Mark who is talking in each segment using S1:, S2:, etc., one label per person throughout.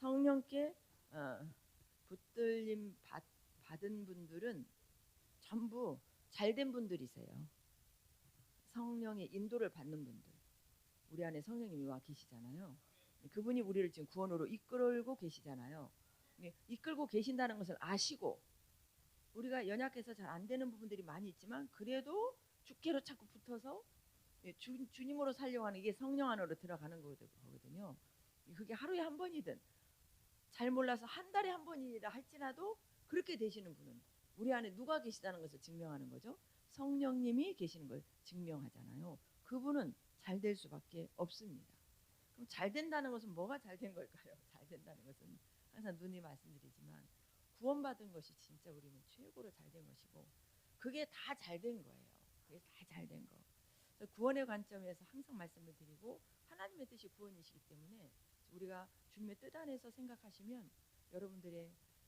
S1: 성령께 붙들림 받은 분들은 전부 잘된 분들이세요. 성령의 인도를 받는 분들. 우리 안에 성령님이 와 계시잖아요. 그분이 우리를 지금 구원으로 이끌고 계시잖아요. 이끌고 계신다는 것을 아시고, 우리가 연약해서 잘 안 되는 부분들이 많이 있지만 그래도 주께로 자꾸 붙어서 주님으로 살려고 하는, 이게 성령 안으로 들어가는 거거든요. 그게 하루에 한 번이든 잘 몰라서 한 달에 한 번이라 할지라도 그렇게 되시는 분은 우리 안에 누가 계시다는 것을 증명하는 거죠. 성령님이 계시는 걸 증명하잖아요. 그분은 잘 될 수밖에 없습니다. 그럼 잘 된다는 것은 뭐가 잘 된 걸까요? 잘 된다는 것은 항상 누님 말씀드리지만 구원받은 것이 진짜 우리는 최고로 잘 된 것이고, 그게 다 잘 된 거예요. 그게 다 잘 된 거. 구원의 관점에서 항상 말씀을 드리고, 하나님의 뜻이 구원이시기 때문에 우리가 주님의 뜻 안에서 생각하시면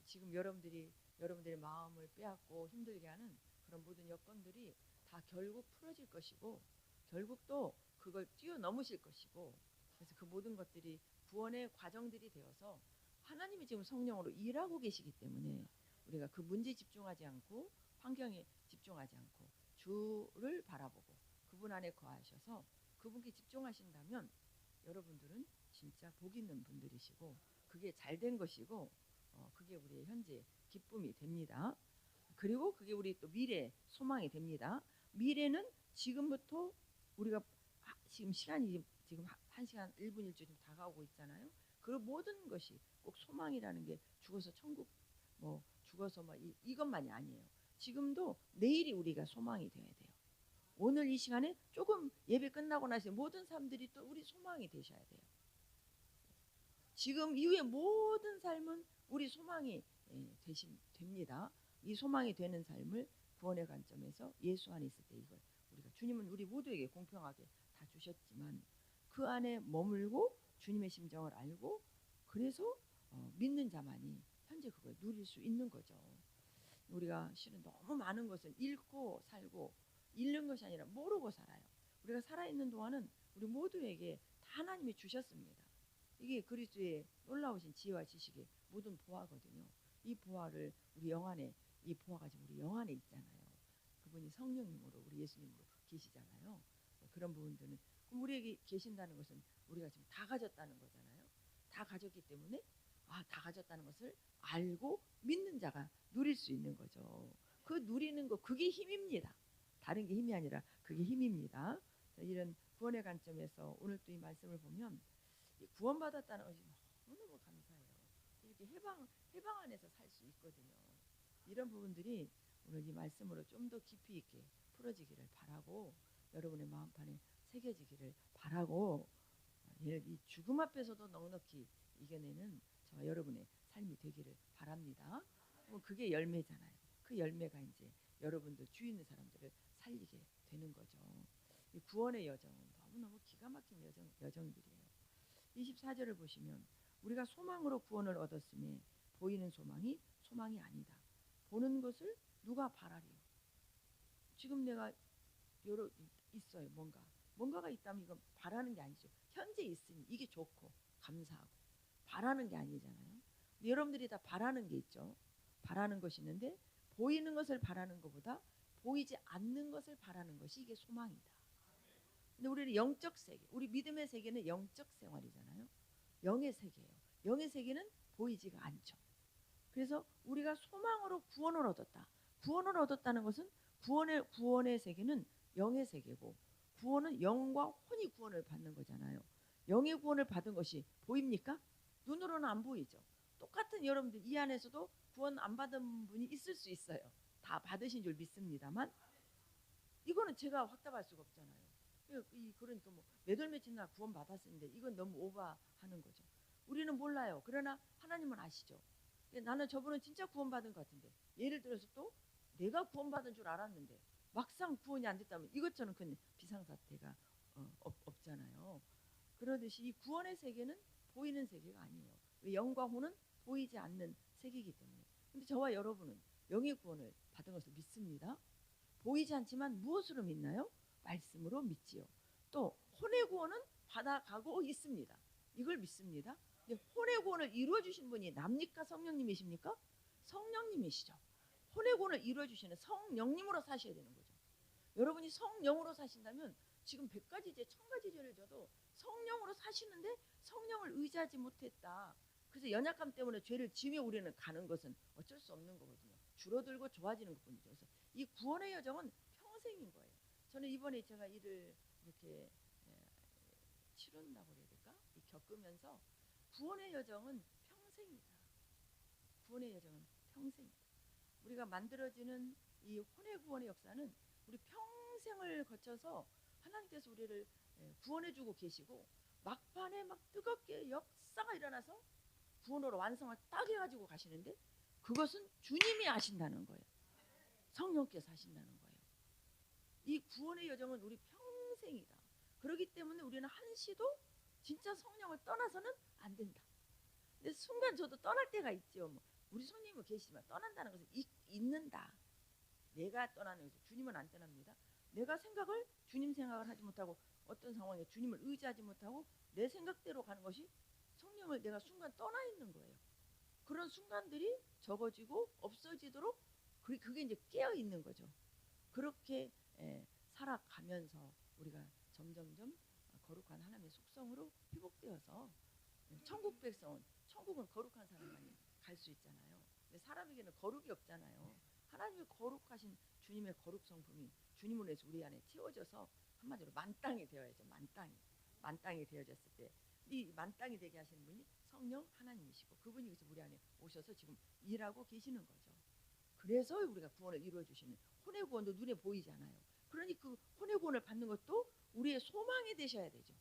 S1: 지금 여러분들의 마음을 빼앗고 힘들게 하는 그런 모든 여건들이 다 결국 풀어질 것이고, 결국 또 그걸 뛰어넘으실 것이고, 그래서 그 모든 것들이 구원의 과정들이 되어서 하나님이 지금 성령으로 일하고 계시기 때문에 우리가 그 문제에 집중하지 않고 환경에 집중하지 않고 주를 바라보고 그분 안에 거하셔서 그분께 집중하신다면 여러분들은 진짜 복 있는 분들이시고, 그게 잘된 것이고, 그게 우리의 현재 기쁨이 됩니다. 그리고 그게 우리 또 미래 소망이 됩니다. 미래는 지금부터 우리가 지금 시간이 지금 1시간 1분 1초 다가오고 있잖아요. 그 모든 것이 꼭 소망이라는 게 죽어서 천국 죽어서 이것만이 아니에요. 지금도 내일이 우리가 소망이 되어야 돼요. 오늘 이 시간에 조금 예배 끝나고 나서 모든 사람들이 또 우리 소망이 되셔야 돼요. 지금 이후의 모든 삶은 우리 소망이 됩니다. 이 소망이 되는 삶을 구원의 관점에서 예수 안에 있을 때, 이걸 우리가 주님은 우리 모두에게 공평하게 다 주셨지만 그 안에 머물고 주님의 심정을 알고, 그래서 믿는 자만이 현재 그걸 누릴 수 있는 거죠. 우리가 실은 너무 많은 것을 잃고 살고, 잃는 것이 아니라 모르고 살아요. 우리가 살아있는 동안은 우리 모두에게 다 하나님이 주셨습니다. 이게 그리스도의 놀라우신 지혜와 지식의 모든 보화거든요. 이 보화를 우리 영안에, 이 보화가 지금 우리 영안에 있잖아요. 그분이 성령님으로 우리 예수님으로 계시잖아요. 그런 부분들은 우리에게 계신다는 것은 우리가 지금 다 가졌다는 거잖아요. 다 가졌기 때문에 다 가졌다는 것을 알고 믿는 자가 누릴 수 있는 거죠. 그 누리는 거, 그게 힘입니다. 다른 게 힘이 아니라 그게 힘입니다. 이런 구원의 관점에서 오늘 또 이 말씀을 보면 구원받았다는 것이 너무너무 감사해요. 이렇게 해방 안에서 살 수 있거든요. 이런 부분들이 오늘 이 말씀으로 좀 더 깊이 있게 풀어지기를 바라고, 여러분의 마음판에 새겨지기를 바라고, 이 죽음 앞에서도 넉넉히 이겨내는 저와 여러분의 삶이 되기를 바랍니다. 그게 열매잖아요. 그 열매가 이제 여러분들 주위 있는 사람들을 살리게 되는 거죠. 이 구원의 여정은 너무너무 기가 막힌 여정들이에요. 24절을 보시면 우리가 소망으로 구원을 얻었음에 보이는 소망이 소망이 아니다. 보는 것을 누가 바라리요? 지금 내가 있어요. 뭔가가 있다면 이건 바라는 게 아니죠. 현재 있으니 이게 좋고 감사하고 바라는 게 아니잖아요. 여러분들이 다 바라는 게 있죠. 바라는 것이 있는데 보이는 것을 바라는 것보다 보이지 않는 것을 바라는 것이 이게 소망이다. 근데 우리는 영적 세계, 우리 믿음의 세계는 영적 생활이잖아요. 영의 세계예요. 영의 세계는 보이지가 않죠. 그래서 우리가 소망으로 구원을 얻었다. 구원을 얻었다는 것은 구원의 세계는 영의 세계고, 구원은 영과 혼이 구원을 받는 거잖아요. 영의 구원을 받은 것이 보입니까? 눈으로는 안 보이죠. 똑같은 여러분들 이 안에서도 구원 안 받은 분이 있을 수 있어요. 다 받으신 줄 믿습니다만 이거는 제가 확답할 수가 없잖아요. 그러니까 몇 월 며칠 날 구원 받았는데 이건 너무 오버하는 거죠. 우리는 몰라요. 그러나 하나님은 아시죠. 나는 저분은 진짜 구원받은 것 같은데, 예를 들어서 또 내가 구원받은 줄 알았는데 막상 구원이 안 됐다면 이것저것 그 비상사태가 없잖아요. 그러듯이 이 구원의 세계는 보이는 세계가 아니에요. 영과 혼은 보이지 않는 세계이기 때문에. 근데 저와 여러분은 영의 구원을 받은 것을 믿습니다. 보이지 않지만 무엇으로 믿나요? 말씀으로 믿지요. 또 혼의 구원은 받아가고 있습니다. 이걸 믿습니다. 근데 혼의 구원을 이루어 주신 분이 남니까 성령님이십니까? 성령님이시죠. 혼의 구원을 이루어 주시는 성령님으로 사셔야 되는 거죠. 여러분이 성령으로 사신다면 지금 100가지 죄, 1000가지 죄를 져도 성령으로 사시는데 성령을 의지하지 못했다. 그래서 연약함 때문에 죄를 지며 우리는 가는 것은 어쩔 수 없는 거거든요. 줄어들고 좋아지는 것뿐이죠. 그래서 이 구원의 여정은 평생인 거예요. 저는 이번에 제가 이를 이렇게 치른다고 해야 될까? 겪으면서 구원의 여정은 평생이다. 구원의 여정은 평생이다. 우리가 만들어지는 이 혼의 구원의 역사는 우리 평생을 거쳐서 하나님께서 우리를 구원해주고 계시고 막판에 막 뜨겁게 역사가 일어나서 구원으로 완성을 딱 해가지고 가시는데 그것은 주님이 하신다는 거예요. 성령께서 하신다는 거예요. 이 구원의 여정은 우리 평생이다. 그렇기 때문에 우리는 한시도 진짜 성령을 떠나서는 안 된다. 근데 순간 저도 떠날 때가 있죠. 뭐 우리 손님은 계시지만 떠난다는 것은 있는다. 내가 떠나는 것이 주님은 안 떠납니다. 내가 생각을 주님 생각을 하지 못하고 어떤 상황에 주님을 의지하지 못하고 내 생각대로 가는 것이 성령을 내가 순간 떠나 있는 거예요. 그런 순간들이 적어지고 없어지도록 그게 이제 깨어 있는 거죠. 그렇게 살아가면서 우리가 점점점 거룩한 하나님의 속성으로 회복되어서 천국 백성은 천국은 거룩한 사람만이 갈 수 있잖아요. 근데 사람에게는 거룩이 없잖아요. 하나님의 거룩하신 주님의 거룩 성품이 주님으로 해서 우리 안에 채워져서 한마디로 만땅이 되어야죠. 만땅이 되어졌을 때 이 만땅이 되게 하시는 분이 성령 하나님이시고 그분이 우리 안에 오셔서 지금 일하고 계시는 거죠. 그래서 우리가 구원을 이루어 주시는 혼의 구원도 눈에 보이잖아요. 그러니 그 혼의 구원을 받는 것도 우리의 소망이 되셔야 되죠.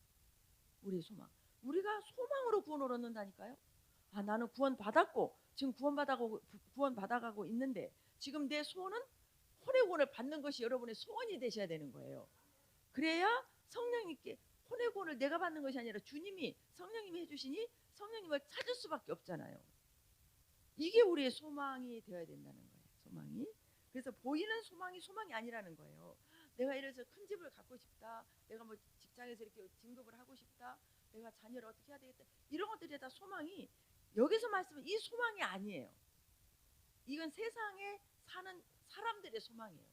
S1: 우리의 소망. 우리가 소망으로 구원을 얻는다니까요. 아, 나는 구원 받았고 지금 구원 받아가고 있는데 지금 내 소원은 혼의 구원을 받는 것이 여러분의 소원이 되셔야 되는 거예요. 그래야 성령님께 혼의 구원을 내가 받는 것이 아니라 주님이 성령님이 해주시니 성령님을 찾을 수밖에 없잖아요. 이게 우리의 소망이 되어야 된다는 거예요. 소망이. 그래서 보이는 소망이 아니라는 거예요. 내가 이래서 큰 집을 갖고 싶다. 내가 뭐 직장에서 이렇게 진급을 하고 싶다. 내가 자녀를 어떻게 해야 되겠다. 이런 것들이 다 소망이 여기서 말씀은 이 소망이 아니에요. 이건 세상에 사는 사람들의 소망이에요.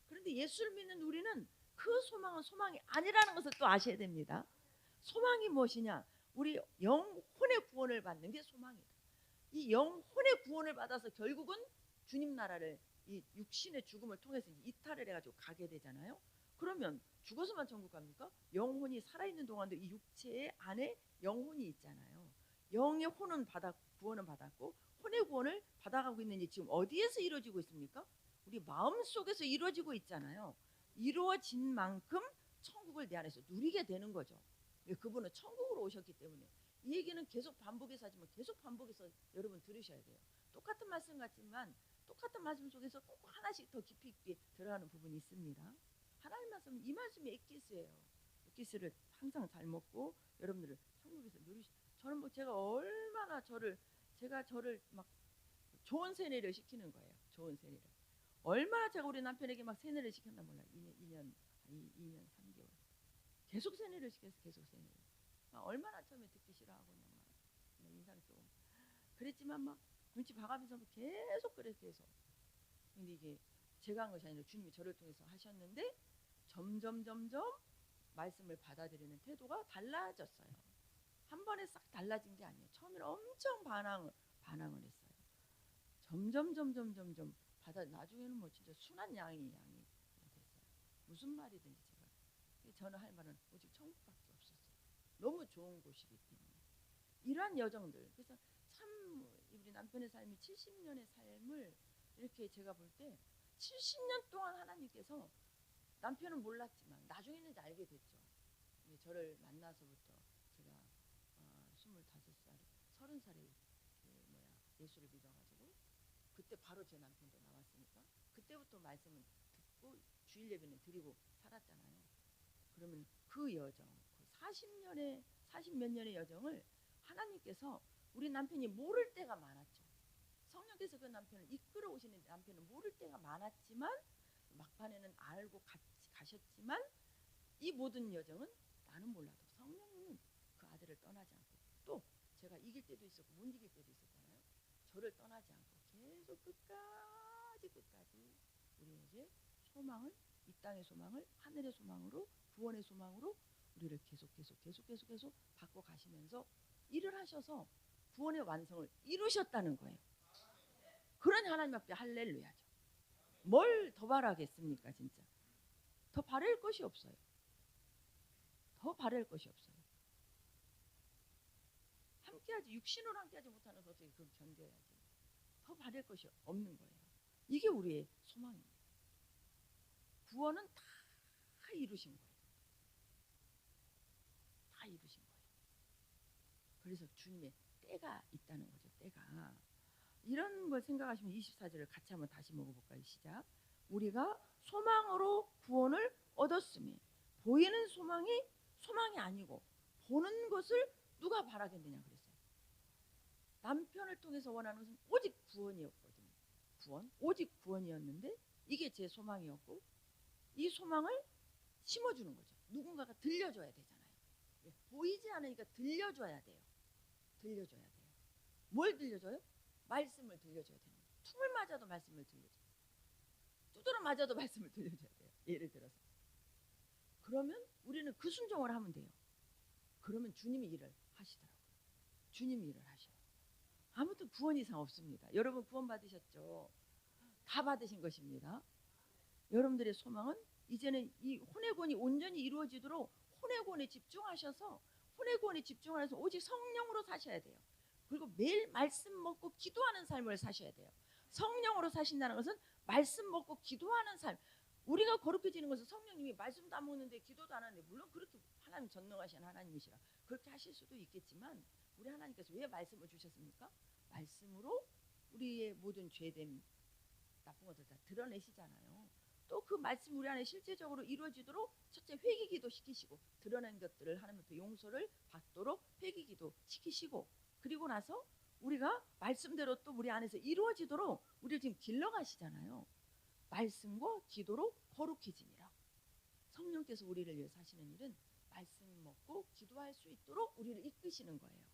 S1: 그런데 예수를 믿는 우리는 그 소망은 소망이 아니라는 것을 또 아셔야 됩니다. 소망이 무엇이냐? 우리 영혼의 구원을 받는 게 소망이다. 이 영혼의 구원을 받아서 결국은 주님 나라를 이 육신의 죽음을 통해서 이탈을 해가지고 가게 되잖아요. 그러면 죽어서만 천국 갑니까? 영혼이 살아있는 동안도 이 육체 안에 영혼이 있잖아요. 영의 혼은 구원은 받았고 혼의 구원을 받아가고 있는지 지금 어디에서 이루어지고 있습니까? 우리 마음 속에서 이루어지고 있잖아요. 이루어진 만큼 천국을 내 안에서 누리게 되는 거죠. 그분은 천국으로 오셨기 때문에 이 얘기는 계속 반복해서 하지만 계속 반복해서 여러분 들으셔야 돼요. 똑같은 말씀 같지만 똑같은 말씀 속에서 꼭 하나씩 더 깊이 있게 들어가는 부분이 있습니다. 하나님 말씀은 이 말씀이 엑기스예요. 엑기스를 항상 잘 먹고 여러분들을 천국에서 저는 뭐 제가 얼마나 저를 막 좋은 세뇌를 시키는 거예요. 좋은 세뇌를. 얼마나 제가 우리 남편에게 막 세뇌를 시켰나 몰라요. 2년 3개월. 계속 세뇌를 시켜서 계속 세뇌를. 얼마나 처음에 듣기 싫어하고 막 인상 좀 그랬지만 막 눈치 봐가면서 계속 그래서 계속. 근데 이게 제가 한 것이 아니라 주님이 저를 통해서 하셨는데 점점 말씀을 받아들이는 태도가 달라졌어요. 한 번에 싹 달라진 게 아니에요. 처음에는 엄청 반항을 했어요. 점점 나중에는 뭐 진짜 순한 양이 됐어요. 무슨 말이든지 저는 할 말은 오직 천국밖에 없었어요. 너무 좋은 곳이기 때문에. 이러한 여정들. 그래서 참 우리 남편의 삶이 70년의 삶을 이렇게 제가 볼 때 70년 동안 하나님께서 남편은 몰랐지만 나중에는 이제 알게 됐죠. 저를 만나서부터 제가 25살, 30살에 예수를 믿어가지고 그때 바로 제 남편도 나왔으니까 그때부터 말씀은 듣고 주일 예배는 드리고 살았잖아요. 그러면 그 여정, 40몇 년의 여정을 하나님께서 우리 남편이 모를 때가 많았죠. 성령께서 그 남편을 이끌어 오시는 남편은 모를 때가 많았지만 막판에는 알고 가셨지만 이 모든 여정은 나는 몰라도 성령님은 그 아들을 떠나지 않고 또 제가 이길 때도 있었고 못 이길 때도 있었잖아요. 저를 떠나지 않고 계속 끝까지 우리에게 소망을, 이 땅의 소망을 하늘의 소망으로, 구원의 소망으로 우리를 계속 바꿔 가시면서 일을 하셔서 구원의 완성을 이루셨다는 거예요. 그런 하나님 앞에 할렐루야죠. 뭘 더 바라겠습니까? 진짜 더 바랄 것이 없어요. 더 바랄 것이 없어요. 함께하지, 육신으로 함께하지 못하는 것을 어떻게 그걸 견뎌야지. 더 바랄 것이 없는 거예요. 이게 우리의 소망입니다. 구원은 다 이루신 거예요. 다 이루신 거예요. 그래서 주님의 때가 있다는 거죠. 때가. 이런 걸 생각하시면 24절을 같이 한번 다시 먹어볼까요? 시작. 우리가 소망으로 구원을 얻었으니 보이는 소망이 아니고 보는 것을 누가 바라겠느냐 그랬어요. 남편을 통해서 원하는 것은 오직 구원이었거든요. 구원, 오직 구원이었는데 이게 제 소망이었고, 이 소망을 심어주는 거죠. 누군가가 들려줘야 되잖아요. 보이지 않으니까 들려줘야 돼요. 들려줘야 돼요. 뭘 들려줘요? 말씀을 들려줘야 돼요. 퉁을 맞아도 말씀을 들려줘요. 두드러 맞아도 말씀을 들려줘야 돼요. 예를 들어서. 그러면 우리는 그 순종을 하면 돼요. 그러면 주님이 일을 하시더라고요. 주님이 일을 하셔요. 아무튼 구원 이상 없습니다. 여러분 구원 받으셨죠? 다 받으신 것입니다. 여러분들의 소망은 이제는 이 혼의 온전히 이루어지도록 혼의 집중하셔서 혼의 집중하셔서 오직 성령으로 사셔야 돼요. 그리고 매일 말씀 먹고 기도하는 삶을 사셔야 돼요. 성령으로 사신다는 것은 말씀 먹고 기도하는 삶. 우리가 거룩해지는 것은 성령님이 말씀도 안 먹는데 기도도 안 하는데, 물론 그렇게 하나님 전능하신 하나님이시라 그렇게 하실 수도 있겠지만, 우리 하나님께서 왜 말씀을 주셨습니까? 말씀으로 우리의 모든 죄됨, 나쁜 것들 다 드러내시잖아요. 또 그 말씀 우리 안에 실제적으로 이루어지도록 첫째 회개기도 시키시고, 드러낸 것들을 하나님께 용서를 받도록 회개기도 시키시고, 그리고 나서 우리가 말씀대로 또 우리 안에서 이루어지도록 우리를 지금 길러가시잖아요. 말씀과 기도로 거룩해지니라. 성령께서 우리를 위해서 하시는 일은 말씀 먹고 기도할 수 있도록 우리를 이끄시는 거예요.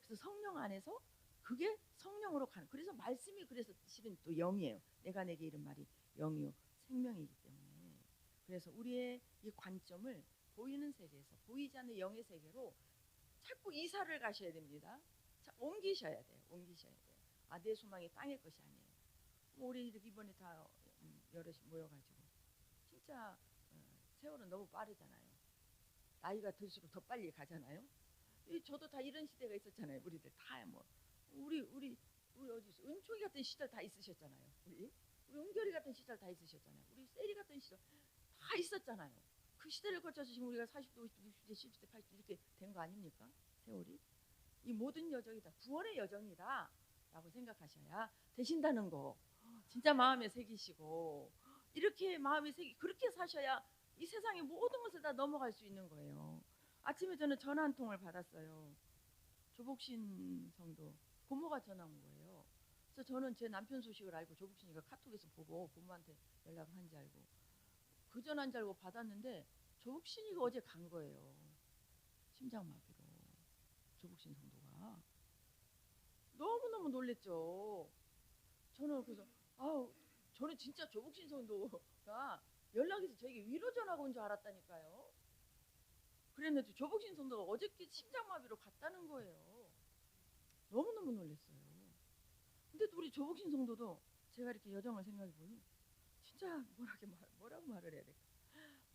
S1: 그래서 성령 안에서 그게 성령으로 가는. 그래서 말씀이 그래서 실은 또 영이에요. 내가 내게 이른 말이 영이요 생명이기 때문에. 그래서 우리의 이 관점을 보이는 세계에서 보이지 않는 영의 세계로 자꾸 이사를 가셔야 됩니다. 자, 옮기셔야 돼요. 옮기셔야 돼요. 아, 내 소망이 땅의 것이 아니에요. 우리 이번에 다 여럿이 모여가지고 진짜 세월은 너무 빠르잖아요. 나이가 들수록 더 빨리 가잖아요. 저도 다 이런 시대가 있었잖아요. 우리들 다 뭐 우리 어디 있어? 은총이 같은 시절 다 있으셨잖아요. 우리 은결이 같은 시절 다 있으셨잖아요. 우리 세리 같은 시절 다 있었잖아요. 그 시대를 거쳐서 지금 우리가 40대, 50대, 60대, 70대, 80대 이렇게 된 거 아닙니까? 세월이. 이 모든 여정이 다 구원의 여정이다 라고 생각하셔야 되신다는 거 진짜 마음에 새기시고, 이렇게 마음에 그렇게 사셔야 이 세상의 모든 것을 다 넘어갈 수 있는 거예요. 아침에 저는 전화 한 통을 받았어요. 조복신 성도 고모가 전화 온 거예요. 그래서 저는 제 남편 소식을 알고 조복신이가 카톡에서 보고 고모한테 연락을 한지 알고 그 전화인 줄 알고 받았는데, 조복신이가 어제 간 거예요. 심장마비로. 조복신 성도가 너무너무 놀랬죠. 저는 그래서 저는 진짜 조복신 성도가 연락해서 저에게 위로 전화가 온 줄 알았다니까요. 그랬는데 조복신 성도가 어저께 심장마비로 갔다는 거예요. 너무너무 놀랐어요. 근데 또 우리 조복신 성도도 제가 이렇게 여정을 생각해 보니 진짜 뭐라고 말을 해야 될까.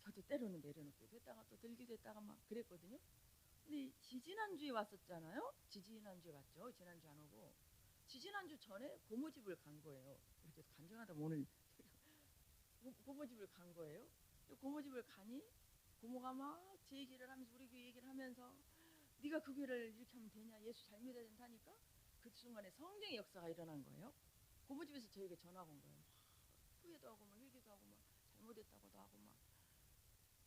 S1: 저도 때로는 내려놓기도 했다가 또 들기도 했다가 막 그랬거든요. 근데 지지난주에 왔었잖아요. 지지난주에 왔죠. 지난주 안 오고 지지난주 전에 고모 집을 간 거예요. 이렇게 간증하다 오늘 고모 집을 간 거예요. 고모 집을 가니 고모가 막 제 얘기를 하면서 우리 교회 얘기를 하면서 네가 그 교회를 이렇게 하면 되냐, 예수 잘 믿어야 된다니까. 그 순간에 성령의 역사가 일어난 거예요. 고모 집에서 저에게 전화가 온 거예요. 막 후회도 하고 막 회개도 하고 막 잘못했다고도 하고 막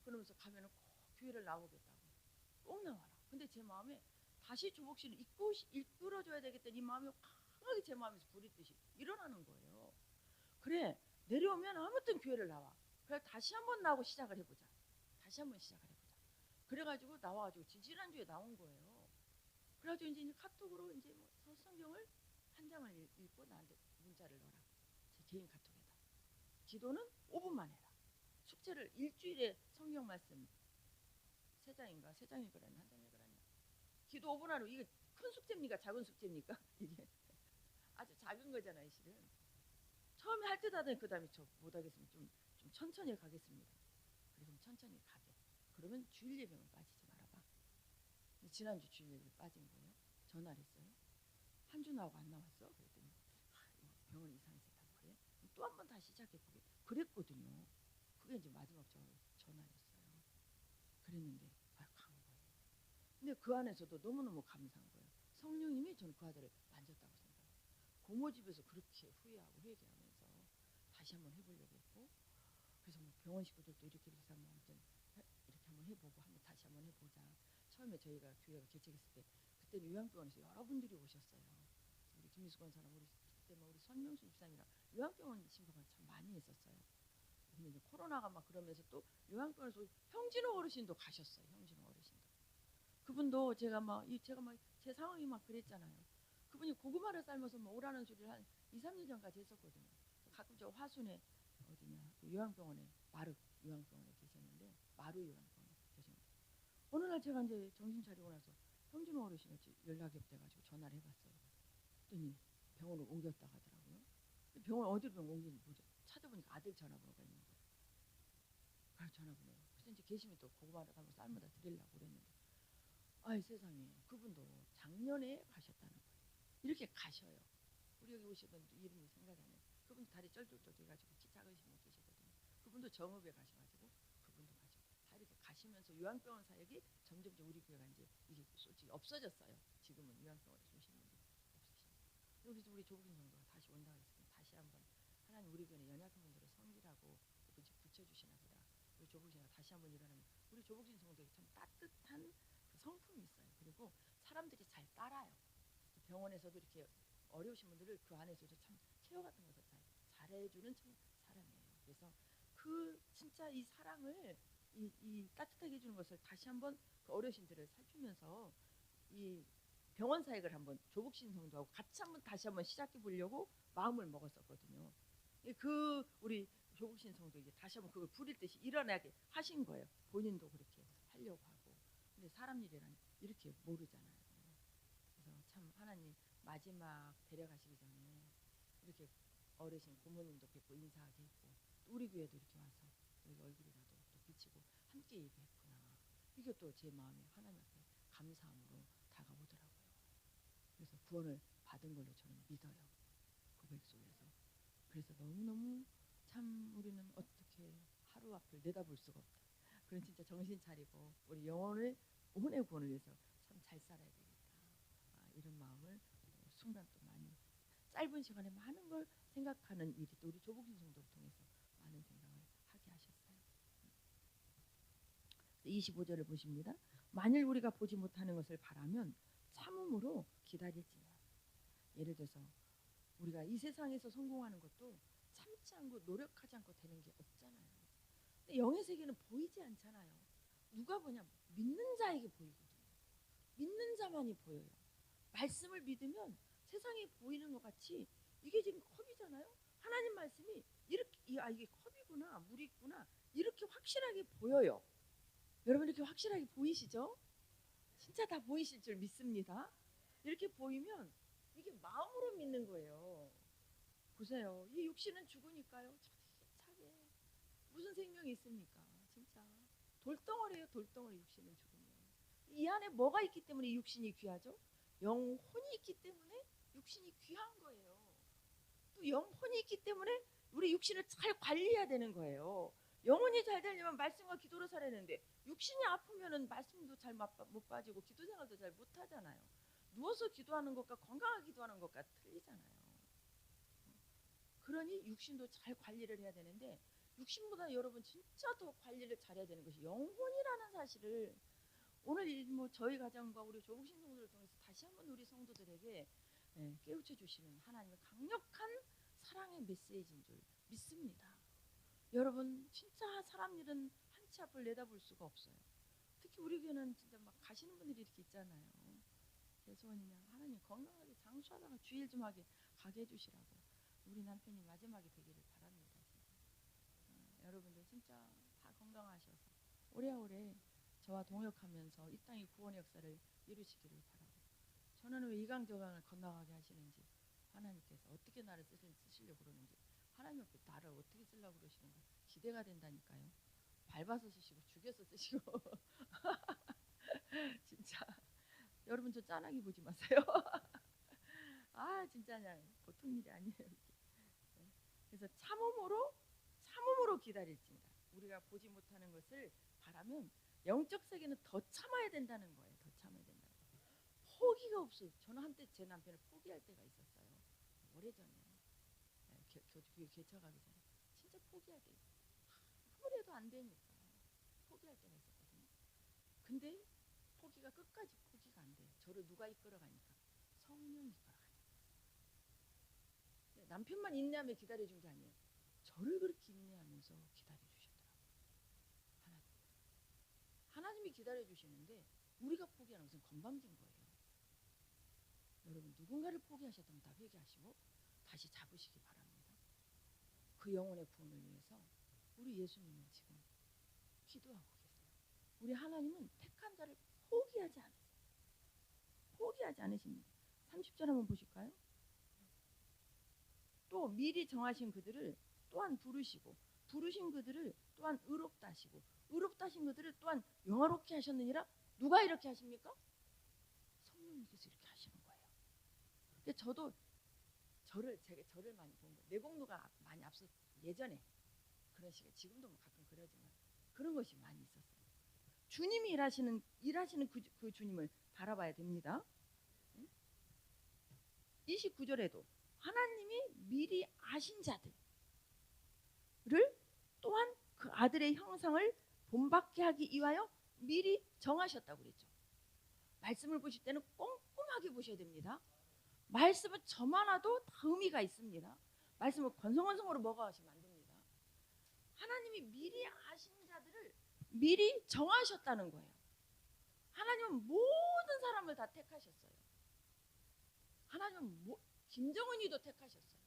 S1: 그러면서 가면은 꼭 교회를 나오겠다고 꼭 나와라. 근데 제 마음에 다시 조복신을 이끌어줘야 되겠다는 이 마음이 강하게 제 마음에서 불이 듯이 일어나는 거예요. 그래, 내려오면 아무튼 교회를 나와. 그래, 다시 한번 나오고 시작을 해보자. 다시 한번 시작을 해보자. 그래가지고 나와가지고 지지난주에 나온 거예요. 그래가지고 이제 카톡으로 이제 뭐 성경을 한 장을 읽고 나한테 문자를 넣어라. 제 개인 카톡에다. 기도는 5분만 해라. 숙제를 일주일에 성경 말씀 3장인가 3장 읽으라니 한 장 읽으라니. 기도 5분 하루. 이게 큰 숙제입니까? 작은 숙제입니까? 이게 아주 작은 거잖아요, 실은. 처음에 할 듯 하더니 그 다음에 저 못하겠으면 좀 천천히 가겠습니다. 그래서 천천히 가게. 그러면 주일 예배만 빠지지 말아봐. 지난주 주일 예배 빠진 거예요. 전화를 했어요. 한 주 나오고 안 나왔어? 그랬더니 병원 이상했었다고 그래. 또 한 번 다시 시작해보게. 그랬거든요. 그게 이제 마지막 전화였어요. 그랬는데 간 거예요. 근데 그 안에서도 너무너무 감사한 거예요. 성령님이 저는 그 아들을 만졌다고 생각해요. 고모집에서 그렇게 후회하고 회개하면서 다시 한번 해보려고 했고, 그래서 뭐 병원 식구들도 이렇게 하면 아무튼 이렇게 한번 해보고 한번 다시 한번 해보자. 처음에 저희가 교회가 개척했을 때 그때는 요양병원에서 여러분들이 오셨어요. 우리 김미수 권사랑 우리 그때 뭐 우리 선명수 집사님이랑 요양병원 심사를 참 많이 했었어요. 근데 이제 코로나가 막 그러면서 또 요양병원에서 형진호 어르신도 가셨어요. 형진호 어르신도. 그분도 제가 막 제 상황이 막 그랬잖아요. 그분이 고구마를 삶아서 뭐 오라는 소리를 한 2, 3년 전까지 했었거든요. 가끔 저 화순에 어디냐 그 요양병원에 마루 요양병원에 계셨는데 마루 요양병원에 계셨는데 어느 날 제가 이제 정신 차리고 나서 형진호 어르신이 연락이 돼가지고 전화를 해봤어요. 그랬더니 병원을 옮겼다 하더라고요. 병원 어디로 옮긴지 모르죠. 찾아보니까 아들 전화번호가 있는 거예요. 그래서 전화번호. 그래서 이제 계시면 또 고구마를 한번 삶아다 드리려고 그랬는데 아이 세상에 그분도 작년에 가셨다는 거예요. 이렇게 가셔요. 우리 여기 오시던 이름이 생각이 안 나요. 그분 다리 쩔쩔쩔해가지고 키 작으신 분 계시거든요. 그분도 정읍에 가셔가지고 그분도 가시고 다 이렇게 가시면서 요양병원 사역이 점점점 우리 교회가 이제 이게 솔직히 없어졌어요. 지금은 요양병원에 오시는 분들이 없으시니까. 그래서 우리 조국인 정도가 다시 온다고 했으면 다시 한번 하나님 우리 교회 연약한 분들을 섬기라고 붙여주시나 보다. 우리 조국이가 다시 한번 일어나면 우리 조국인 성도에 참 따뜻한 그 성품이 있어요. 그리고 사람들이 잘 따라요. 병원에서도 이렇게 어려우신 분들을 그 안에서도 참 케어 같은 것을 잘해주는 참 사람이에요. 그래서 그 진짜 이 사랑을 이 따뜻하게 해주는 것을 다시 한번 그 어르신들을 살피면서 이 병원 사역을 한번 조국신 성도하고 같이 한번 다시 한번 시작해 보려고 마음을 먹었었거든요. 그 우리 조국신 성도에게 다시 한번 그걸 부릴 듯이 일어나게 하신 거예요. 본인도 그렇게 하려고 하고. 근데 사람 일이란 이렇게 모르잖아요. 그래서 참 하나님 마지막 데려가시기 전에 이렇게 어르신 고모님도 뵙고 인사하게 했고 또 우리 교회도 이렇게 와서 여기 얼굴이라도 또 비치고 함께 얘기했구나. 이게 또 제 마음에 하나님 앞에 감사함으로 다가오더라고요. 그래서 구원을 받은 걸로 저는 믿어요. 고백 속에서. 그래서 너무너무 참 우리는 어떻게 하루 앞을 내다볼 수가 없다. 그런 진짜 정신 차리고 우리 영혼의 구원을 위해서 참 잘 살아야 되겠다. 이런 마음을 순간 또 많이 짧은 시간에 많은 걸 생각하는 일이 또 우리 조복신 성도를 통해서 많은 생각을 하게 하셨어요. 25절을 보십니다. 만일 우리가 보지 못하는 것을 바라면 참음으로 기다릴지니라. 예를 들어서 우리가 이 세상에서 성공하는 것도 참지 않고 노력하지 않고 되는 게 없잖아요. 근데 영의 세계는 보이지 않잖아요. 누가 보냐? 믿는 자에게 보이거든요. 믿는 자만이 보여요. 말씀을 믿으면 세상에 보이는 것 같이 이게 지금 컵이잖아요. 하나님 말씀이 이렇게 이게 컵이구나 물이 있구나 이렇게 확실하게 보여요. 여러분 이렇게 확실하게 보이시죠? 진짜 다 보이실 줄 믿습니다. 이렇게 보이면 이게 마음으로 믿는 거예요. 보세요. 이 육신은 죽으니까요. 차게 무슨 생명이 있습니까? 진짜 돌덩어리예요. 돌덩어리 육신은 죽으면. 이 안에 뭐가 있기 때문에 이 육신이 귀하죠? 영혼이 있기 때문에 육신이 귀한 거예요. 또 영혼이 있기 때문에 우리 육신을 잘 관리해야 되는 거예요. 영혼이 잘 되려면 말씀과 기도로 살아야 되는데 육신이 아프면은 말씀도 잘 못 빠지고 기도 생활도 잘 못 하잖아요. 누워서 기도하는 것과 건강하게 기도하는 것과 틀리잖아요. 그러니 육신도 잘 관리를 해야 되는데 육신보다 여러분 진짜 더 관리를 잘해야 되는 것이 영혼이라는 사실을 오늘 뭐 저희 가정과 우리 조국신 성도를 통해서 다시 한번 우리 성도들에게 깨우쳐 주시는 하나님의 강력한 사랑의 메시지인 줄 믿습니다. 여러분 진짜 사람 일은 한 치 앞을 내다볼 수가 없어요. 특히 우리 교회는 진짜 막 가시는 분들이 이렇게 있잖아요. 제 소원이냐, 하나님 건강하게 장수하다가 주일 좀 가게 해주시라고 우리 남편이 마지막에 되기를 바랍니다. 여러분들 진짜 다 건강하셔서 오래오래 저와 동역하면서 이 땅의 구원의 역사를 이루시기를 바라고, 저는 왜 이강저강을 건너가게 하시는지, 하나님께서 어떻게 나를 쓰시려고 그러는지, 하나님 앞에 나를 어떻게 쓰려고 그러시는가 기대가 된다니까요. 밟아서 쓰시고 죽여서 쓰시고 진짜 여러분 저 짠하게 보지 마세요. 아 진짜 그냥 보통 일이 아니에요. 그래서 참음으로 기다릴지니라. 우리가 보지 못하는 것을 바라면 영적 세계는 더 참아야 된다는 거예요. 더 참아야 된다는 거예요. 포기가 없어요. 저는 한때 제 남편을 포기할 때가 있었어요. 오래전에 교회 개척하기 전에 진짜 포기할 때, 아무래도 안 되니까 포기할 때가 있었거든요. 근데 포기가 끝까지 포기가 안 돼요. 저를 누가 이끌어가니까? 성령이 이끌어가니까. 남편만 인내하며 기다려준 게 아니에요. 저를 그렇게 인내하면서 기다려주셨더라고요. 하나님이 기다려주시는데 우리가 포기하는 것은 건방진 거예요. 여러분 누군가를 포기하셨다면 다 회개하시고 다시 잡으시기 바랍니다. 그 영혼의 구원을 위해서 우리 예수님은 지금 기도하고 계세요. 우리 하나님은 택한 자를 포기하지 않으세요. 포기하지 않으십니다. 30절 한번 보실까요? 또 미리 정하신 그들을 또한 부르시고 부르신 그들을 또한 의롭다 하시고 의롭다 하신 그들을 또한 영화롭게 하셨느니라. 누가 이렇게 하십니까? 성령님께서 이렇게 하시는 거예요. 근데 저도 저를 많이 본 거예요. 내공로가 많이 앞서 예전에 그런 식의, 지금도 뭐 가끔 그러지만 그런 것이 많이 있었어요. 주님이 일하시는 그 주님을 바라봐야 됩니다. 29절에도 하나님이 미리 아신 자들을 또한 그 아들의 형상을 본받게 하기 위하여 미리 정하셨다고 그랬죠. 말씀을 보실 때는 꼼꼼하게 보셔야 됩니다. 말씀은 저만 와도 다 의미가 있습니다. 말씀을 건성건성으로 먹어가시면 안 됩니다. 하나님이 미리 아신 자들을 미리 정하셨다는 거예요. 하나님은 모든 사람을 다 택하셨어요. 하나님은 김정은이도 택하셨어요.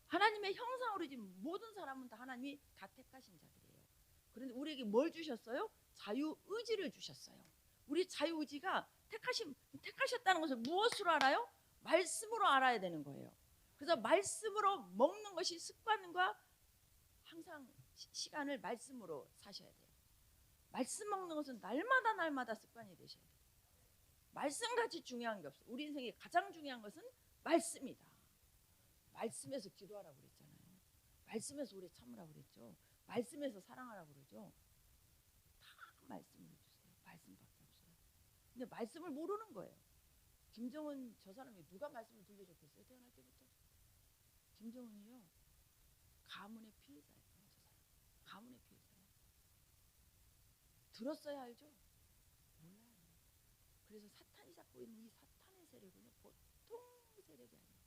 S1: 하나님의 형상으로 지은 모든 사람은 다 하나님이 다 택하신 자들이에요. 그런데 우리에게 뭘 주셨어요? 자유의지를 주셨어요. 우리 자유의지가 택하셨다는 것을 무엇으로 알아요? 말씀으로 알아야 되는 거예요. 그래서 말씀으로 먹는 것이 습관과 항상 시간을 말씀으로 사셔야 돼요. 말씀 먹는 것은 날마다 습관이 되셔야 돼요. 말씀같이 중요한 게 없어요. 우리 인생에 가장 중요한 것은 말씀이다. 말씀에서 기도하라고 그랬잖아요. 말씀에서 오래 참으라고 그랬죠. 말씀에서 사랑하라고 그러죠. 다 말씀으로 주세요. 말씀밖에 없어요. 근데 말씀을 모르는 거예요. 김정은 저 사람이 누가 말씀을 들려줬겠어요? 태어날 때부터. 김정은이요, 가문의 피해자예요. 저 사람 가문의 피해자예요. 들었어야 알죠? 몰라요. 그래서 사탄이 잡고 있는 이 사탄의 세력은요, 보통 세력이 아니에요.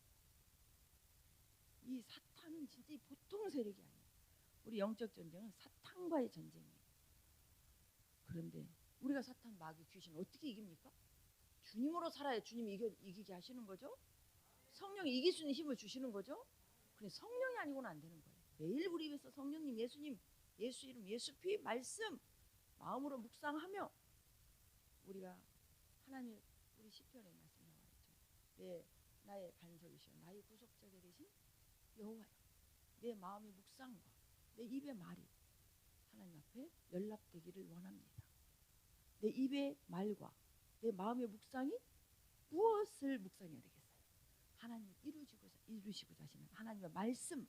S1: 이 사탄은 진짜 보통 세력이 아니에요. 우리 영적 전쟁은 사탄과의 전쟁이에요. 그런데 우리가 사탄, 마귀, 귀신 어떻게 이깁니까? 주님으로 살아야 주님이 이기게 하시는 거죠. 성령이 이길 수 있는 힘을 주시는 거죠. 그래, 성령이 아니고는 안 되는 거예요. 매일 우리 입에서 성령님, 예수님, 예수 이름, 예수 피, 말씀 마음으로 묵상하며 우리가 하나님, 우리 시편에 말씀 나와 있죠. 나의 반석이시여 나의 구속자가 되신 여호와여, 내 마음의 묵상과 내 입의 말이 하나님 앞에 연락되기를 원합니다. 내 입의 말과 내 마음의 묵상이 무엇을 묵상해야 되겠어요? 하나님 이루시고자 하시는 하나님의 말씀,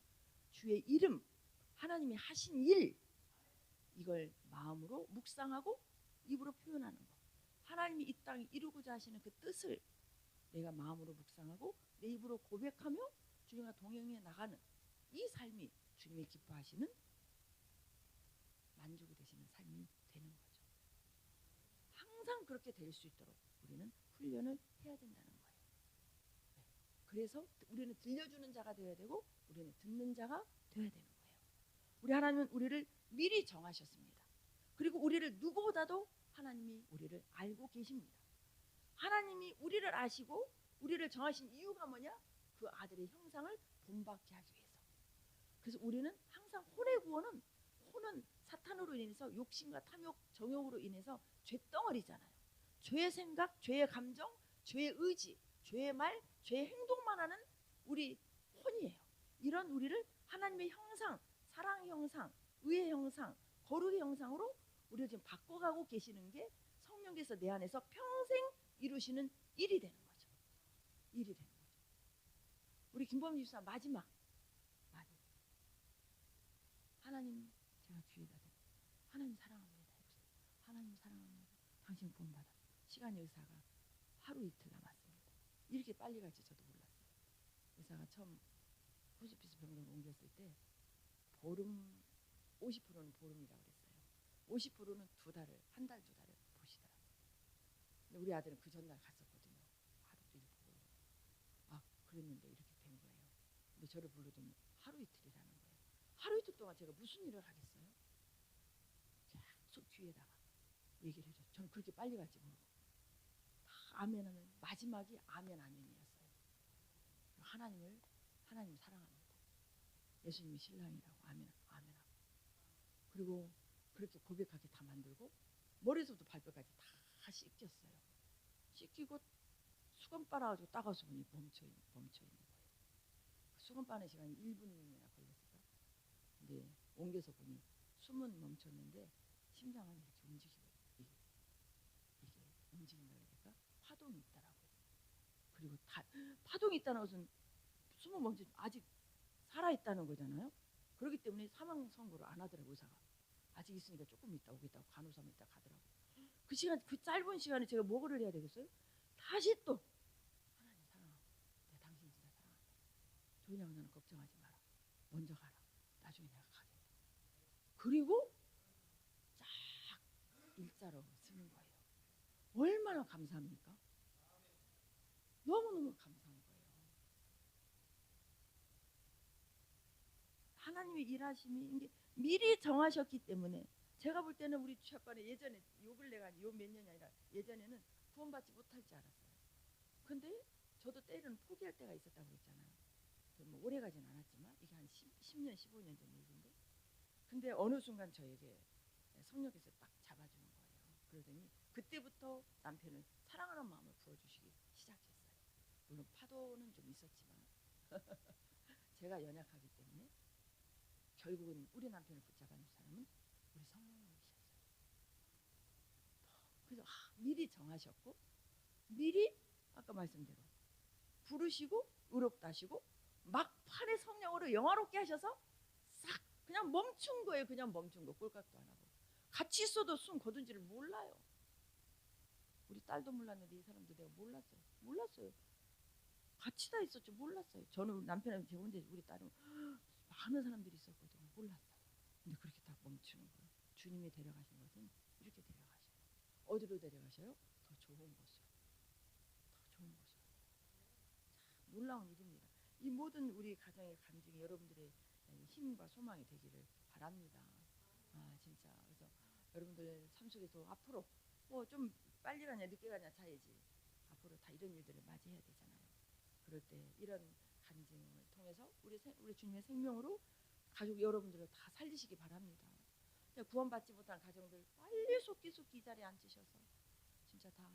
S1: 주의 이름, 하나님이 하신 일, 이걸 마음으로 묵상하고 입으로 표현하는 것. 하나님이 이 땅에 이루고자 하시는 그 뜻을 내가 마음으로 묵상하고 내 입으로 고백하며 주님과 동행해 나가는 이 삶이 주님이 기뻐하시는 만족이 되시는 삶이 되는 거죠. 항상 그렇게 될 수 있도록 우리는 훈련을 해야 된다는 거예요. 그래서 우리는 들려주는 자가 되어야 되고 우리는 듣는 자가 되어야 되는 거예요. 우리 하나님은 우리를 미리 정하셨습니다. 그리고 우리를 누구보다도 하나님이 우리를 알고 계십니다. 하나님이 우리를 아시고 우리를 정하신 이유가 뭐냐? 그 아들의 형상을 본받게 하기 위해서. 그래서 우리는 항상 혼의 구원은, 혼은 사탄으로 인해서 욕심과 탐욕, 정욕으로 인해서 죄덩어리잖아요. 죄의 생각, 죄의 감정, 죄의 의지, 죄의 말, 죄의 행동만 하는 우리 혼이에요. 이런 우리를 하나님의 형상, 사랑의 형상, 의의 형상, 거룩의 형상으로 우리를 지금 바꿔가고 계시는 게 성령께서 내 안에서 평생 이루시는 일이 되는 거죠. 일이 되는 거죠. 우리 김범희 집사 마지막 하나님, 제가 주의다 돼. 하나님 사랑합니다. 하나님 사랑합니다. 당신 구원받아. 시간이 의사가 하루 이틀 남았습니다. 이렇게 빨리 갈지 저도 몰랐어요. 의사가 처음 호스피스 병동으로 옮겼을 때 보름, 50%는 보름이라고 그랬어요. 50%는 두 달을, 한 달, 두 달을 보시더라고요. 근데 우리 아들은 그 전날 갔었거든요. 하루 종일 보고. 아, 그랬는데 이렇게 된 거예요. 근데 저를 불러더니 하루 이틀이라는 거예요. 하루 이틀 동안 제가 무슨 일을 하겠어요? 계속 뒤에다가 얘기를 해줘. 저는 그렇게 빨리 갈지 모르고 다 아멘하는 마지막이 아멘 아멘이었어요. 하나님 사랑합니다. 예수님이 신랑이라고 아멘 아멘하고, 그리고 그렇게 고백하게 다 만들고 머리에서부터 발끝까지 다 씻겼어요. 씻기고 수건 빨아가지고 따가서 보니 멈춰 있는 거예요. 수건 빠는 시간이 1분이나 걸렸어요. 근데 옮겨서 보니 숨은 멈췄는데 심장은 이렇게 움직이고, 이게 움직인다 그러니까 파동이 있다라고요. 그리고 파동이 있다는 것은 숨은 멈춰 아직 살아있다는 거잖아요. 그렇기 때문에 사망 선고를 안 하더라고요. 의사가 아직 있으니까 조금 있다 오겠다고 간호사만 있다 가더라고요. 그 시간, 그 짧은 시간에 제가 뭐를 해야 되겠어요? 다시 또 하나님 사랑하고, 내가 당신 진짜 사랑한다. 조은양 너는 걱정하지 마라. 먼저 가라. 나중에 내가 가게. 그리고 쫙 일자로 쓰는 거예요. 얼마나 감사합니까? 너무너무 감사한 거예요. 하나님의 일하심이 이게 미리 정하셨기 때문에, 제가 볼 때는 우리 주합반에 예전에 요 근래가 요 몇 년이 아니라 예전에는 구원받지 못할 줄 알았어요. 근데 저도 때로는 포기할 때가 있었다고 그랬잖아요. 뭐 오래 가진 않았지만 이게 한 10년 15년 전 얘기인데, 근데 어느 순간 저에게 성령께서 딱 잡아주는 거예요. 그러더니 그때부터 남편을 사랑하는 마음을 부어주시기 시작했어요. 물론 파도는 좀 있었지만 제가 연약하기 때문에 결국은 우리 남편을 붙잡아준 사람은 우리 성령님이셨어요. 그래서 미리 정하셨고, 미리 아까 말씀대로 부르시고 의롭다시고 막판에 성령으로 영화롭게 하셔서 싹 그냥 멈춘 거예요. 그냥 멈춘 거. 꼴깍도 안 하고 같이 있어도 숨 거둔 지를 몰라요. 우리 딸도 몰랐는데 이 사람도 내가 몰랐어요. 같이 다 있었죠. 몰랐어요. 저는 남편하고 제 혼자, 우리 딸은 많은 사람들이 있었거든요. 몰랐어요. 근데 그렇게 딱 멈추는 거예요. 주님이 데려가신 것은 이렇게 데려가셔요. 어디로 데려가셔요? 더 좋은 곳으로. 더 좋은 곳으로. 참 놀라운 일입니다. 이 모든 우리 가정의 간증이 여러분들의 힘과 소망이 되기를 바랍니다. 진짜. 그래서 여러분들 삶 속에서 앞으로 뭐 좀 빨리 가냐 늦게 가냐 차이지, 앞으로 다 이런 일들을 맞이해야 되잖아요. 그럴 때 이런 간증을 통해서 우리 주님의 생명으로 가족 여러분들을 다 살리시기 바랍니다. 구원받지 못한 가정들 빨리 속기 이 자리에 앉으셔서 진짜 다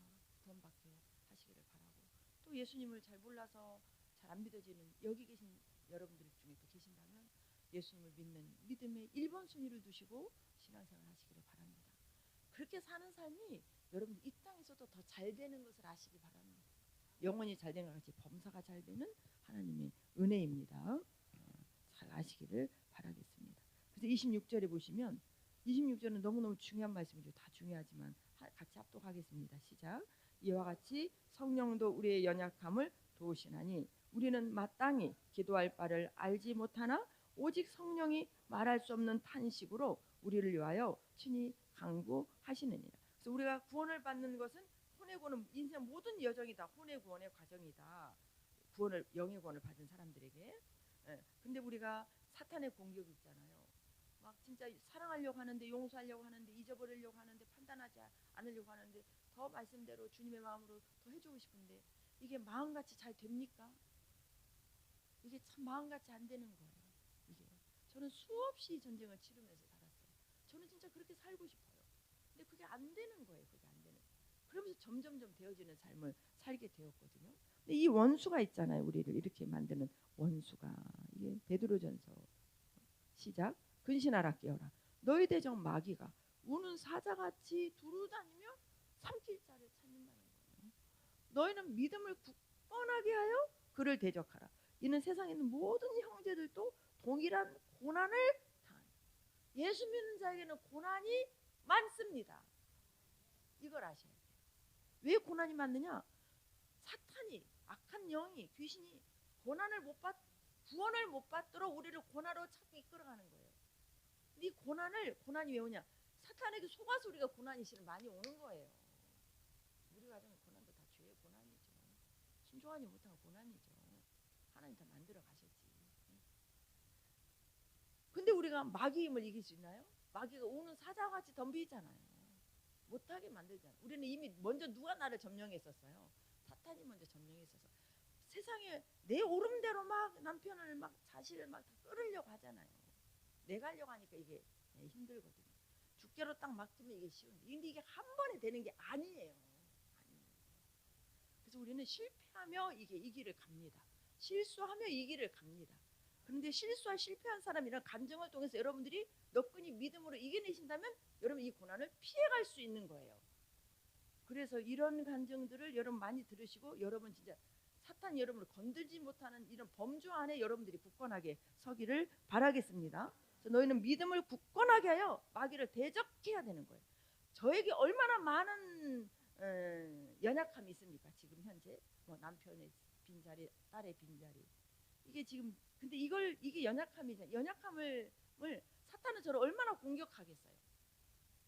S1: 구원받게 하시기를 바라고, 또 예수님을 잘 몰라서 잘 안 믿어지는 여기 계신 여러분들 중에 또 계신다면 예수님을 믿는 믿음의 1번 순위를 두시고 신앙생활 하시기를 바랍니다. 그렇게 사는 삶이 여러분 이 땅에서도 더 잘 되는 것을 아시기 바랍니다. 영혼이 잘 되는 것 같이 범사가 잘 되는 하나님의 은혜입니다. 잘 아시기를 바라겠습니다. 그래서 26절에 보시면, 26절은 너무너무 중요한 말씀이죠. 다 중요하지만 같이 합독하겠습니다. 시작. 이와 같이 성령도 우리의 연약함을 도우시나니 우리는 마땅히 기도할 바를 알지 못하나 오직 성령이 말할 수 없는 탄식으로 우리를 위하여 친히 간구하시느니라. 그래서 우리가 구원을 받는 것은, 혼의 구원은 인생 모든 여정이 다 혼의 구원의 과정이다. 구원을, 영의 구원을 받은 사람들에게. 근데 우리가 사탄의 공격이 있잖아요. 막 진짜 사랑하려고 하는데, 용서하려고 하는데, 잊어버리려고 하는데, 판단하지 않으려고 하는데 더 말씀대로 주님의 마음으로 더 해주고 싶은데 이게 마음같이 잘 됩니까? 이게 참 마음같이 안 되는 거예요. 이게 저는 수없이 전쟁을 치르면서 살았어요. 저는 진짜 그렇게 살고 싶어요. 근데 그게 안 되는 거예요. 그게 안 되는. 그러면서 점점점 되어지는 삶을 살게 되었거든요. 근데 이 원수가 있잖아요. 우리를 이렇게 만드는 원수가 이게 베드로전서 시작. 근신하라 깨어라. 너희 대적 마귀가 우는 사자같이 두루다니며 삼킬 자를 찾는다는 거예요. 너희는 믿음을 굳건하게 하여 그를 대적하라. 이는 세상에 있는 모든 형제들도 동일한 고난을 당한다. 예수 믿는 자에게는 고난이 많습니다. 이걸 아셔야 돼요. 왜 고난이 많느냐? 사탄이, 악한 영이, 귀신이 고난을 못 받, 구원을 못 받도록 우리를 고난으로 자꾸 이끌어가는 거예요. 근데 이 고난이 왜 오냐? 사탄에게 속아서 우리가 고난이 실은 많이 오는 거예요. 우리 가정의 고난도 다 죄의 고난이죠. 순종하지 못한 고난이죠. 하나님 다 만들어 가셨지. 근데 우리가 마귀의 힘을 이길 수 있나요? 마귀가 오는 사자같이 덤비잖아요. 못하게 만들잖아요. 우리는 이미 먼저 누가 나를 점령했었어요? 사탄이 먼저 점령했어서 세상에 내 오름대로 막 남편을 막 자식을 막 끌으려고 하잖아요. 내가 하려고 하니까 이게 힘들거든요. 주께로 딱 맡기면 이게 쉬운데 근데 이게 한 번에 되는 게 아니에요. 그래서 우리는 실패하며 이게 이 길을 갑니다. 실수하며 이 길을 갑니다. 그런데 실수와 실패한 사람이란 감정을 통해서 여러분들이 너끈히 믿음으로 이겨내신다면 여러분 이 고난을 피해갈 수 있는 거예요. 그래서 이런 감정들을 여러분 많이 들으시고 여러분 진짜 사탄이 여러분을 건들지 못하는 이런 범주 안에 여러분들이 굳건하게 서기를 바라겠습니다. 너희는 믿음을 굳건하게 하여 마귀를 대적해야 되는 거예요. 저에게 얼마나 많은 연약함이 있습니까? 지금 현재 뭐 남편의 빈자리, 딸의 빈자리 이게 지금 근데 이게 연약함이잖아요. 연약함을 사탄은 저를 얼마나 공격하겠어요.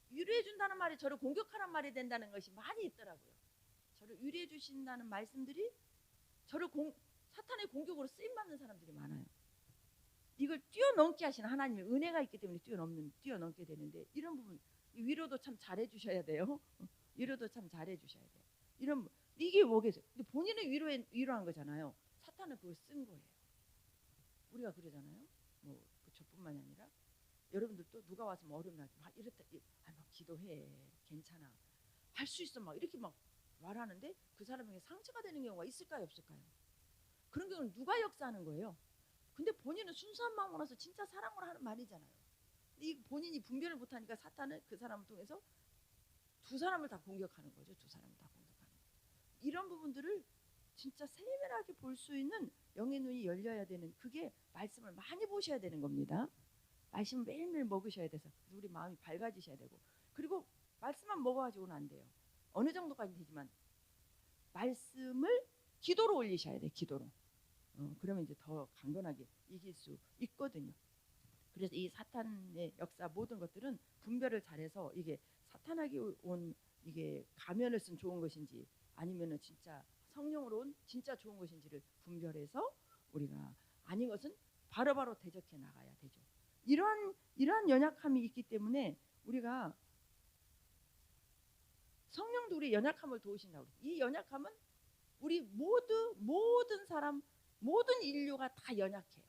S1: 위로해 준다는 말이 저를 공격하는 말이 된다는 것이 많이 있더라고요. 저를 위로해 주신다는 말씀들이 저를 사탄의 공격으로 쓰임 받는 사람들이 많아요. 이걸 뛰어넘게 하시는 하나님의 은혜가 있기 때문에 뛰어넘게 되는데 이런 부분 위로도 참 잘해 주셔야 돼요. 위로도 참 잘해 주셔야 돼요. 이게 뭐겠어요? 근데 본인은 위로한 거잖아요. 사탄은 그걸 쓴 거예요. 우리가 그러잖아요. 뭐 저뿐만이 아니라 여러분들도 누가 와서 뭐 어려움 나지 막 이렇다, 막 기도해, 괜찮아, 할 수 있어, 막 이렇게 막 말하는데 그 사람에게 상처가 되는 경우가 있을까요, 없을까요? 그런 경우는 누가 역사하는 거예요? 근데 본인은 순수한 마음으로 해서 진짜 사랑으로 하는 말이잖아요. 근데 이 본인이 분별을 못하니까 사탄은 그 사람을 통해서 두 사람을 다 공격하는 거죠. 두 사람을 다 공격하는 거예요. 이런 부분들을 진짜 세밀하게 볼 수 있는 영의 눈이 열려야 되는 그게 말씀을 많이 보셔야 되는 겁니다. 말씀을 매일매일 먹으셔야 돼서 우리 마음이 밝아지셔야 되고 그리고 말씀만 먹어가지고는 안 돼요. 어느 정도까지 되지만 말씀을 기도로 올리셔야 돼요. 기도로. 그러면 이제 더 강건하게 이길 수 있거든요. 그래서 이 사탄의 역사 모든 것들은 분별을 잘해서 이게 사탄에게 온 이게 가면을 쓴 좋은 것인지 아니면은 진짜 성령으로 온 진짜 좋은 것인지를 분별해서 우리가 아닌 것은 바로바로 대적해 나가야 되죠. 이러한 연약함이 있기 때문에 우리가 성령도 우리 연약함을 도우신다고. 이 연약함은 우리 모든 사람 모든 인류가 다 연약해요.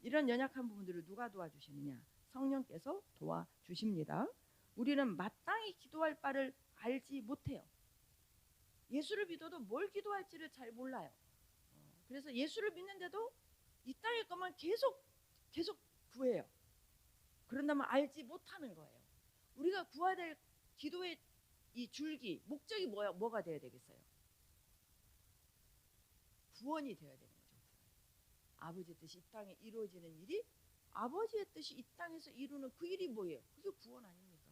S1: 이런 연약한 부분들을 누가 도와주시느냐? 성령께서 도와주십니다. 우리는 마땅히 기도할 바를 알지 못해요. 예수를 믿어도 뭘 기도할지를 잘 몰라요. 그래서 예수를 믿는데도 이 땅의 것만 계속 구해요. 그런다면 알지 못하는 거예요. 우리가 구해야 될 기도의 이 줄기, 목적이 뭐가 되어야 되겠어요? 구원이 되어야 되는 거죠. 아버지의 뜻이 이 땅에 이루어지는 일이 아버지의 뜻이 이 땅에서 이루는 그 일이 뭐예요? 그게 구원 아닙니까?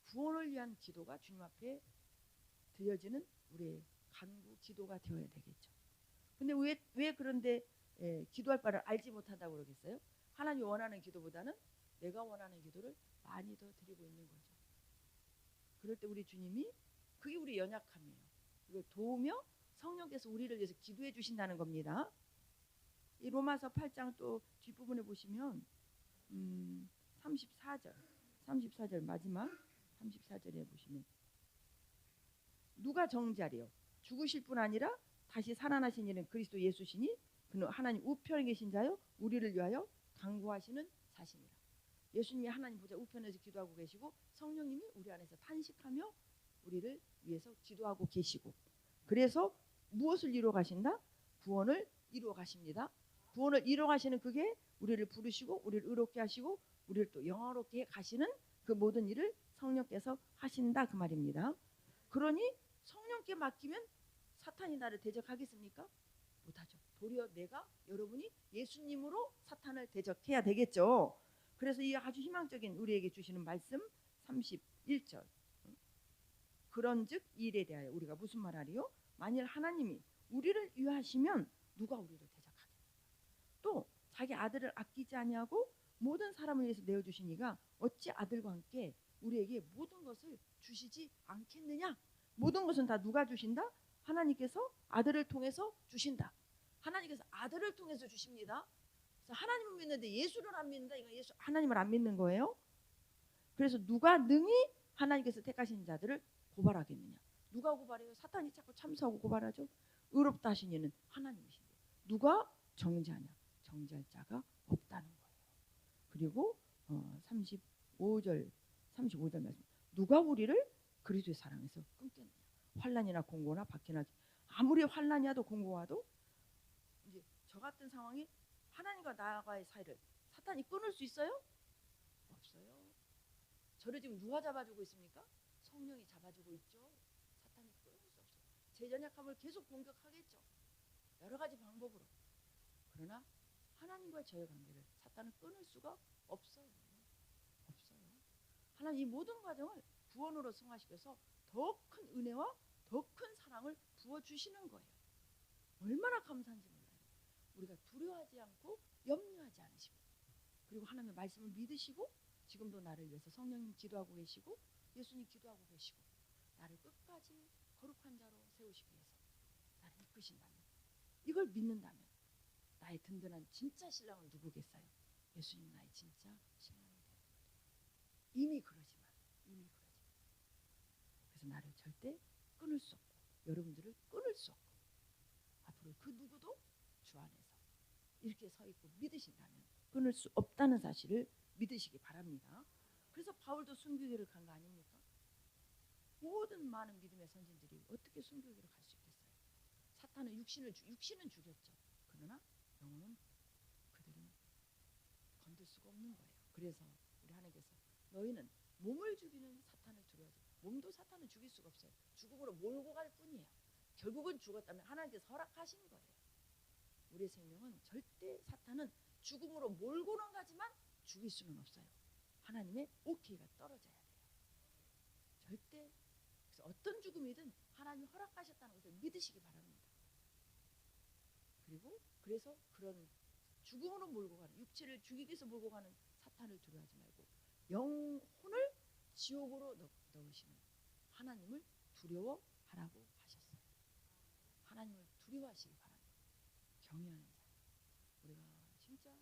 S1: 구원을 위한 기도가 주님 앞에 드려지는 우리의 간구 기도가 되어야 되겠죠. 근데 왜 그런데 기도할 바를 알지 못한다고 그러겠어요? 하나님이 원하는 기도보다는 내가 원하는 기도를 많이 더 드리고 있는 거죠. 그럴 때 우리 주님이 그게 우리 연약함이에요. 이걸 도우며 성령께서 우리를 위해서 기도해 주신다는 겁니다. 이 로마서 8장 또 뒷부분에 보시면 34절 마지막 34절에 보시면 누가 정자리요 죽으실 뿐 아니라 다시 살아나신 이는 그리스도 예수시니 그는 하나님 우편에 계신 자요 우리를 위하여 간구하시는 자신이라. 예수님이 하나님 보좌 우편에서 기도하고 계시고 성령님이 우리 안에서 탄식하며 우리를 위해서 기도하고 계시고, 그래서 무엇을 이루어 가신다? 구원을 이루어 가십니다. 구원을 이루어 가시는 그게 우리를 부르시고 우리를 의롭게 하시고 우리를 또 영화롭게 가시는 그 모든 일을 성령께서 하신다 그 말입니다. 그러니 성령께 맡기면 사탄이 나를 대적하겠습니까? 못하죠. 도리어 내가 여러분이 예수님으로 사탄을 대적해야 되겠죠. 그래서 이 아주 희망적인 우리에게 주시는 말씀 31절. 그런즉 이 일에 대하여 우리가 무슨 말하리요? 만일 하나님이 우리를 위하시면 누가 우리를 대적하겠느냐. 또 자기 아들을 아끼지 아니하고 모든 사람을 위해서 내어주시니가 어찌 아들과 함께 우리에게 모든 것을 주시지 않겠느냐. 모든 것은 다 누가 주신다? 하나님께서 아들을 통해서 주신다. 하나님께서 아들을 통해서 주십니다. 그래서 하나님을 믿는데 예수를 안 믿는다. 이거 예수 하나님을 안 믿는 거예요. 그래서 누가 능히 하나님께서 택하신 자들을 고발하겠느냐. 누가 고발해요? 사탄이 자꾸 참수하고 고발하죠. 의롭다 하신 이는 하나님이신데 누가 정죄하냐. 정죄할 자가 없다는 거예요. 그리고 35절 말씀. 누가 우리를 그리스도의 사랑에서 끊겠느냐. 환난이나 공고나 박해나 아무리 환난이 와도 공고와도 이제 저 같은 상황이 하나님과 나와의 사이를 사탄이 끊을 수 있어요? 없어요. 저를 지금 누가 잡아주고 있습니까? 성령이 잡아주고 있죠. 사탄이 끊을 수 없어요. 제 연약함을 계속 공격하겠죠. 여러 가지 방법으로. 그러나 하나님과 저의 관계를 사탄은 끊을 수가 없어요. 없어요. 하나님 이 모든 과정을 구원으로 승화시켜서 더 큰 은혜와 더 큰 사랑을 부어주시는 거예요. 얼마나 감사한지 몰라요. 우리가 두려워하지 않고 염려하지 않으십니다. 그리고 하나님의 말씀을 믿으시고 지금도 나를 위해서 성령님 기도하고 계시고 예수님 기도하고 계시고 나를 끝까지 거룩한 자로 세우시기 위해서 나를 이끄신다면, 이걸 믿는다면 나의 든든한 진짜 신랑은 누구겠어요? 예수님 나의 진짜 신랑이 되는 거예요. 이미 그러지만 그래서 나를 절대 끊을 수 없고 여러분들을 끊을 수 없고 앞으로 그 누구도 주 안에서 이렇게 서 있고 믿으신다면 끊을 수 없다는 사실을 믿으시기 바랍니다. 그래서 바울도 순교기를 간 거 아닙니까? 모든 많은 믿음의 선진들이 어떻게 순교기를 갈 수 있겠어요? 사탄은 육신은 죽였죠. 그러나 영혼은 그들은 건들 수가 없는 거예요. 그래서 우리 하나님께서 너희는 몸을 죽이는 사탄을 두려워하지. 몸도 사탄을 죽일 수가 없어요. 죽음으로 몰고 갈 뿐이에요. 결국은 죽었다면 하나님께서 허락하신 거예요. 우리의 생명은 절대 사탄은 죽음으로 몰고는 가지만 죽일 수는 없어요. 하나님의 오케이가 떨어져야 돼요. 절대. 그래서 어떤 죽음이든 하나님이 허락하셨다는 것을 믿으시기 바랍니다. 그리고 그래서 그런 죽음으로 몰고 가는, 육체를 죽이기 위해서 몰고 가는 사탄을 두려워하지 말고 영혼을 지옥으로 넣으시는 하나님을 두려워하라고 하셨어요. 하나님을 두려워하시기 바랍니다. 경외하는 삶. 우리가 진짜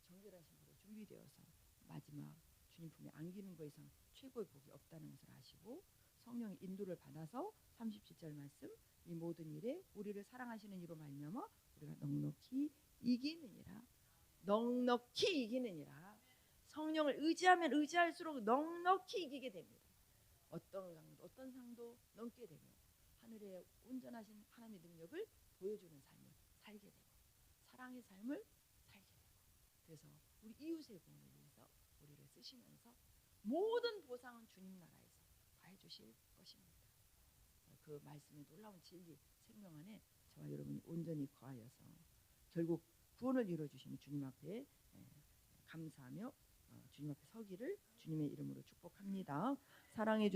S1: 정결하신 분으로 준비되어서 마지막 주님 품에 안기는 것 이상 최고의 복이 없다는 것을 아시고 성령의 인도를 받아서 37절 말씀, 이 모든 일에 우리를 사랑하시는 이로 말미암아 우리가 넉넉히 이기느니라. 넉넉히 이기느니라. 성령을 의지하면 의지할수록 넉넉히 이기게 됩니다. 어떤 상도 넘게 되며 하늘에 온전하신 하나님의 능력을 보여주는 삶을 살게 되고 사랑의 삶을 살게 되고, 그래서 우리 이웃의 구원을 위해서 우리를 쓰시면서 모든 보상은 주님 나라에서 다 해주실 것입니다. 그 말씀의 놀라운 진리 생명 안에 저와 여러분이 온전히 거하여서 결국 구원을 이루어주시는 주님 앞에 감사하며 주님 앞에 서기를 주님의 이름으로 축복합니다. 사랑해